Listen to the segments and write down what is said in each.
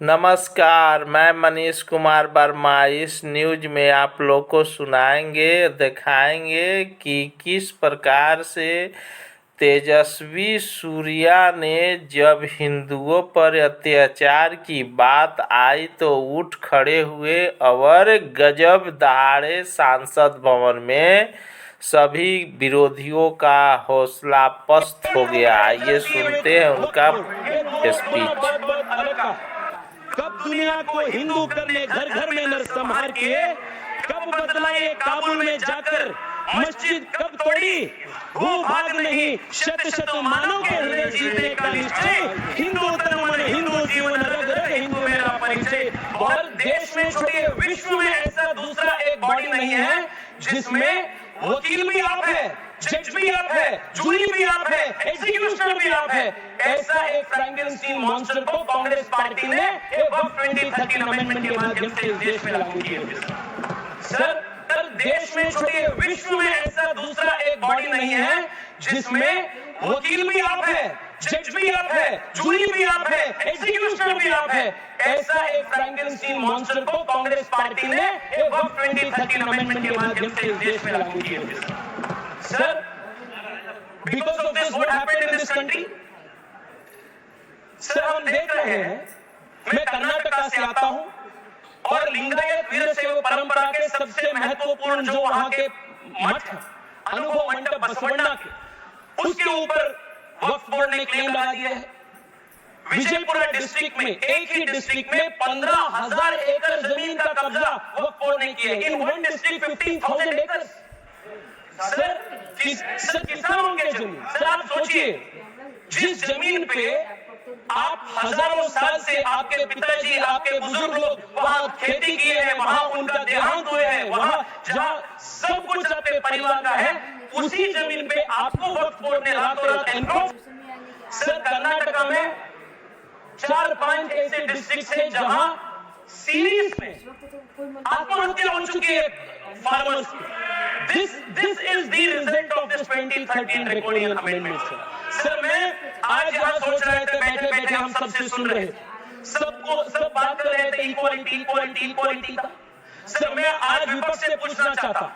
नमस्कार, मैं मनीष कुमार वर्मा। इस न्यूज में आप लोग को सुनाएंगे, दिखाएंगे कि किस प्रकार से तेजस्वी सूर्या ने जब हिंदुओं पर अत्याचार की बात आई तो उठ खड़े हुए और गजब दहाड़े संसद भवन में सभी विरोधियों का हौसला पस्त हो गया। ये सुनते हैं उनका स्पीच। कब दुनिया को हिंदू करने घर घर में नरसंहार किए, कब बदला ये काबुल में जाकर मस्जिद कब तोड़ी, वो भाग नहीं शत शत मानव के हृदय जीतने का निश्चय, हिंदू तन मन हिंदू जीवन रग रग हिंदू मेरा परिचय। और देश में छोटे विश्व में ऐसा दूसरा एक बॉडी नहीं है जिसमें वकील भी आप है, जज भी आप है, जूरी भी आप है, एग्जीक्यूटिव भी आप है। ऐसा एक फ्रैंकेनस्टीन मॉन्स्टर को कांग्रेस पार्टी ने वक्त 2013 अमेंडमेंट के माध्यम से इस देश में लागू किया। सर, देश में छोटे विश्व में ऐसा दूसरा एक बॉडी नहीं है जिसमें वकील भी आप है, जज भी आप है, जूरी भी आप है, एग्जीक्यूटिव भी आप है। ऐसा एक फ्रैंकेनस्टीन मॉन्स्टर को कांग्रेस पार्टी ने वक्त 2013 अमेंडमेंट के माध्यम से इस देश में लागू किया। Sir, because of this, what happened in this country? Sir, हम देख रहे हैं, मैं कर्नाटका से आता हूं और लिंगायत वीरशैव परंपरा के सबसे महत्वपूर्ण जो वहां के मठ हैं, अनुभव मंडप बसवण्णा के, उसके ऊपर वक्फ बोर्ड ने क्लेम लगा दिया है। विजयपुरा डिस्ट्रिक्ट में, एक ही डिस्ट्रिक्ट में 15,000 एकड़ जमीन का कब्जा वक्फ बोर्ड ने किया है। इन वन डिस्ट्रिक्ट 15,000 एकड़। सर, किसानों के जमीन, सर आप सोचिए, जिस जमीन पे आप हजारों साल से आपके पिताजी, आपके बुजुर्ग लोग वहां खेती किए हैं, वहां उनका देहांत हुए हैं, वहां जहां सब कुछ आपके परिवार का है, उसी जमीन पे आपको वक्फ बोर्ड ने रातों रात एनक्रोच। सर, कर्नाटका में 4-5 ऐसे डिस्ट्रिक्ट है जहां सीरीज में आत्महत्या हो चुकी है फार्मर्स की। This is the result of this 2013 Draconian Amendment, sir. मैं आज यहाँ सोच रहे थे, बैठे बैठे हम सबसे सुन रहे, सब बात कर रहे थे इक्वालिटी का। सर, मैं आज विपक्ष से पूछना चाहता,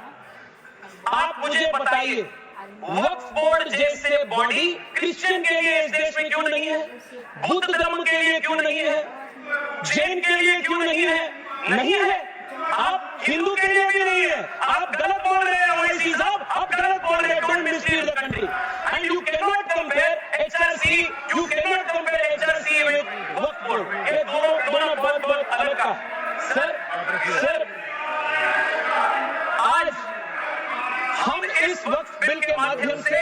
आप मुझे बताइए, वक्फ बोर्ड जैसे बॉडी क्रिश्चियन के लिए इस देश में क्यों नहीं है, बुद्ध धर्म के लिए क्यों नहीं है, जैन के लिए क्यों नहीं है? नहीं है। आप हिंदू के लिए भी नहीं है। आप गलत बोल रहे हैं ओवैसी साहब, आप गलत बोल रहे हैं। Don't mislead the country and you can not compare HRC, you can not compare HRC with Waqf board. ये दोनों बहुत अलग का। सर, आज हम इस वक्फ बिल के माध्यम से,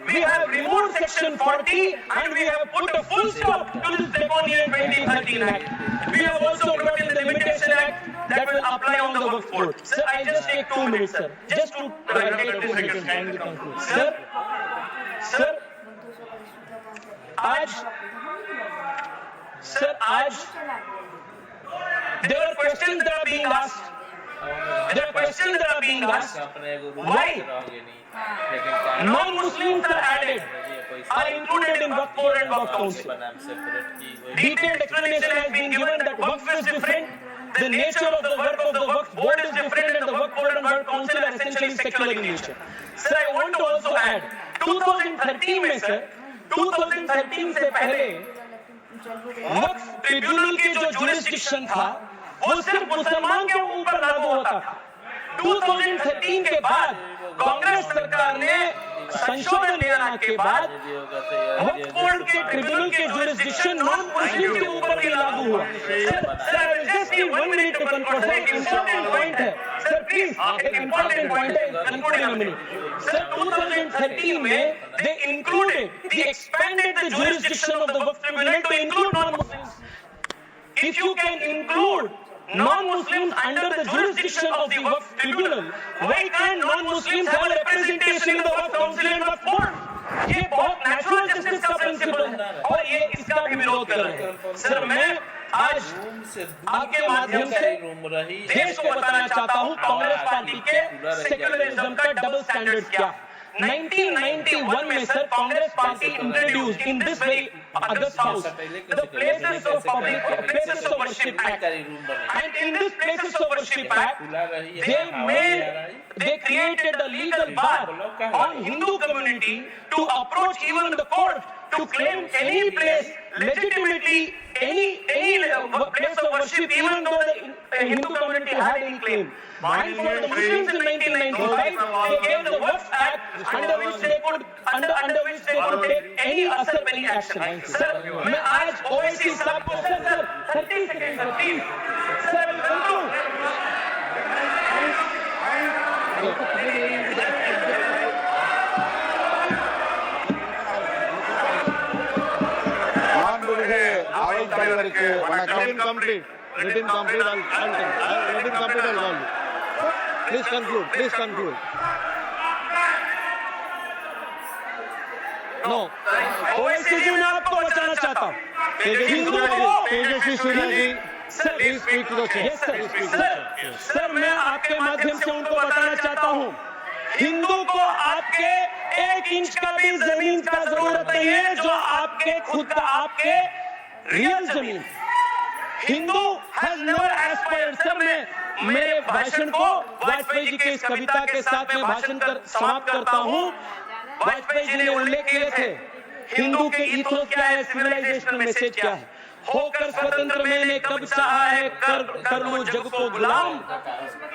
we have removed section 40 and we have put a full stop to this Draconian 2013 Act. We have also brought in the Limitation Act that will apply on the Waqf Board. Sir, I just take 2 minutes, sir. Just to conclude. Sir, आज there are questions that are being asked. Why non-Muslims are included in Waqf Board and Waqf Council? Detailed explanation has been given that Waqf is different, the nature of the work of the Waqf Board is different, and the Waqf Board and Waqf Council are essentially secular in nature. Sir, I want to also add, 2013 में sir, 2013 से पहले वक्फ tribunal के जो jurisdiction था वो सिर्फ मुसलमान के ऊपर लागू होता था। 2013 के बाद कांग्रेस सरकार ने संशोधन लाने के बाद वक्फ बोर्ड के ट्रिब्यूनल के जुरिस्डिक्शन नॉन मुस्लिम के ऊपर भी लागू हुआ। Sir, just 1 minute to conclude. Sir, important point है सर, प्लीज, एक इंपॉर्टेंट पॉइंट है, conclude in a minute. Sir, 2013 में they included, they expanded the jurisdiction of the Waqf tribunal to include non Muslims. If you can include non-Muslims under the jurisdiction of the Waqf Tribunal, why can't non-Muslims have representation in the Waqf Council and Waqf Board? ये बहुत natural justice का principal है और ये इसका भी विरोध कर रहे हैं। सर, मैं आज आपके माध्यम से देश को बताना चाहता हूँ कांग्रेस पार्टी के सेक्युलरिज्म का डबल स्टैंडर्ड क्या। 1991 में sir Congress party introduced in this very August House, the Places of Worship Act. And in this Places of Worship Act, they created a legal bar on Hindu community to approach even the court to claim any place legitimately, any place of worship, even though the Hindu community had any claim. And for the Muslims in 1995, they gave the Waqf Act under which they could take any asar any action. Sir, मैं आज OIC साहब को sir 30 second please sir Let him complete. I'll let him complete. I'll call you. Please conclude. No. OIC जी मैं आपको बताना चाहता हूँ तेजस्वी सूर्या जी, please speak to the chair. Yes, sir मैं आपके माध्यम से उनको बताना चाहता हूँ, हिंदू को आपके 1 इंच का भी जमीन का जरूरत नहीं है, जो आपके खुद का आपके रियल जमीन। Hindu has never aspired. Sir मैं मेरे भाषण को वाजपेयी जी के इस कविता के साथ मैं भाषण समाप्त करता हूँ। वाजपेयी जी ने उल्लेख किए थे हिंदू के इथोस क्या है, सिविलाइजेशनल मैसेज क्या है। होकर स्वतंत्र मैंने कब चाहा है कर लूं जग को गुलाम,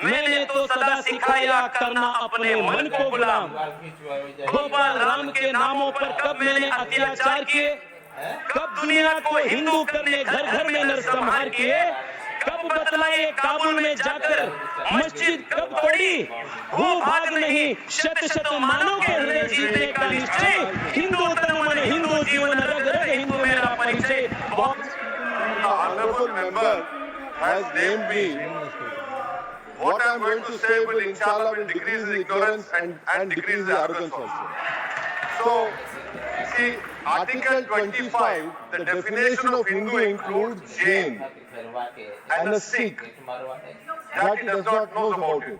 मैंने तो सदा सिखाया करना अपने मन को गुलाम। गोपाल राम के नामों पर कब मैंने अत्याचार किए, कब दुनिया को हिंदू करने घर घर में नरसंहार किए, कब बतलाए काबुल में जाकर मस्जिद कब तोड़ी, भूभाग नहीं शत मानव के हृदय जीतने का निश्चय, हिंदू तन मन हिंदू जीवन रग रग हिंदू मेरा परिचय। Honorable member has named me. What I am going to say will inshallah will decrease the ignorance and decrease the arrogance also. So, see, Article 25, the definition of Hindu includes Jain and a Sikh that he does not know about it.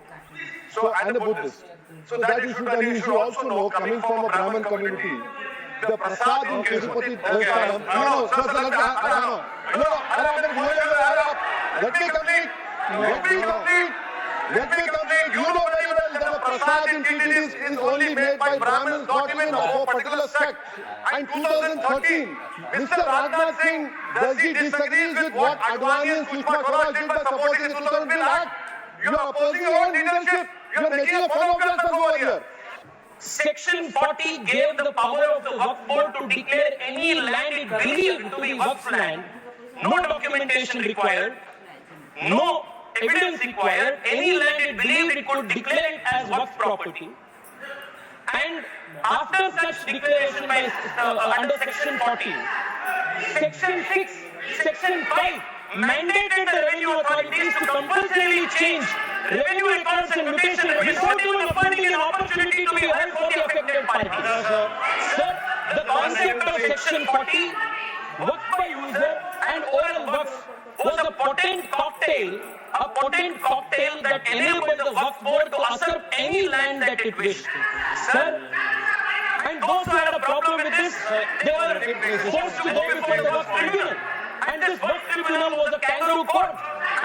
So, and a Buddhist. So that you should also know, coming from a Brahmin community, the prasad in Tirupati Devasthanam. Let me complete. You know very well that the prasad in TTD is only made by Brahmins, not even of a particular sect. And 2013, Mr. Rajnath Singh, does he disagrees with what Advani and Sushma Swaraj did by supporting the 2000 Bill Act? You are opposing your own leadership. You are making a fun of yourself over here. Section 40 gave the power of the Waqf Board to declare any land it believed to be Waqf land, no documentation required, no evidence required, any land it believed it could declare it as Waqf property. And after such declaration by under Section 40, Section 6, Section 5 mandated the revenue authorities to compulsorily change revenue records and mutation without even affording an opportunity to be heard for the affected parties. Sir, the concept of Section 40, Waqf by user and oral Waqf was a potent cocktail that enabled the Waqf Board to usurp any land that it wished. Sir, and those who had a problem with this, they were forced to go before the Waqf Tribunal. And this Waqf Tribunal was a kangaroo court.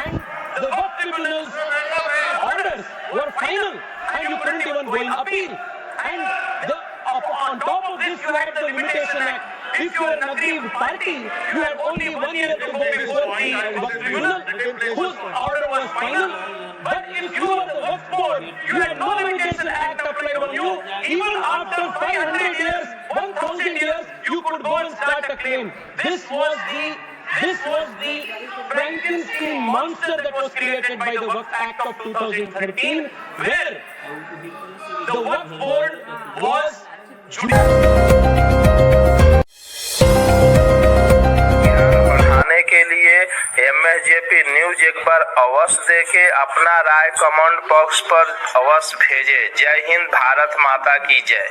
And the Waqf Tribunal's orders were final. And you couldn't even go in appeal. And on top of this, you had the Limitation Act. If you were an aggrieved party, you had only 1 year to go before the Waqf Tribunal, whose order was final. But if you were the Waqf Board, you had no Limitation Act applied on you. Even after 500 years, 1,000 years, you could go and start a claim. This was the Frankenstein monster that was created by the Waqf Act of 2013, where the Waqf Board was बढ़ाने के लिए MSJP news एक बार अवश्य देखें, अपना राय comment box पर अवश्य भेजें। जय हिंद, भारत माता की जय।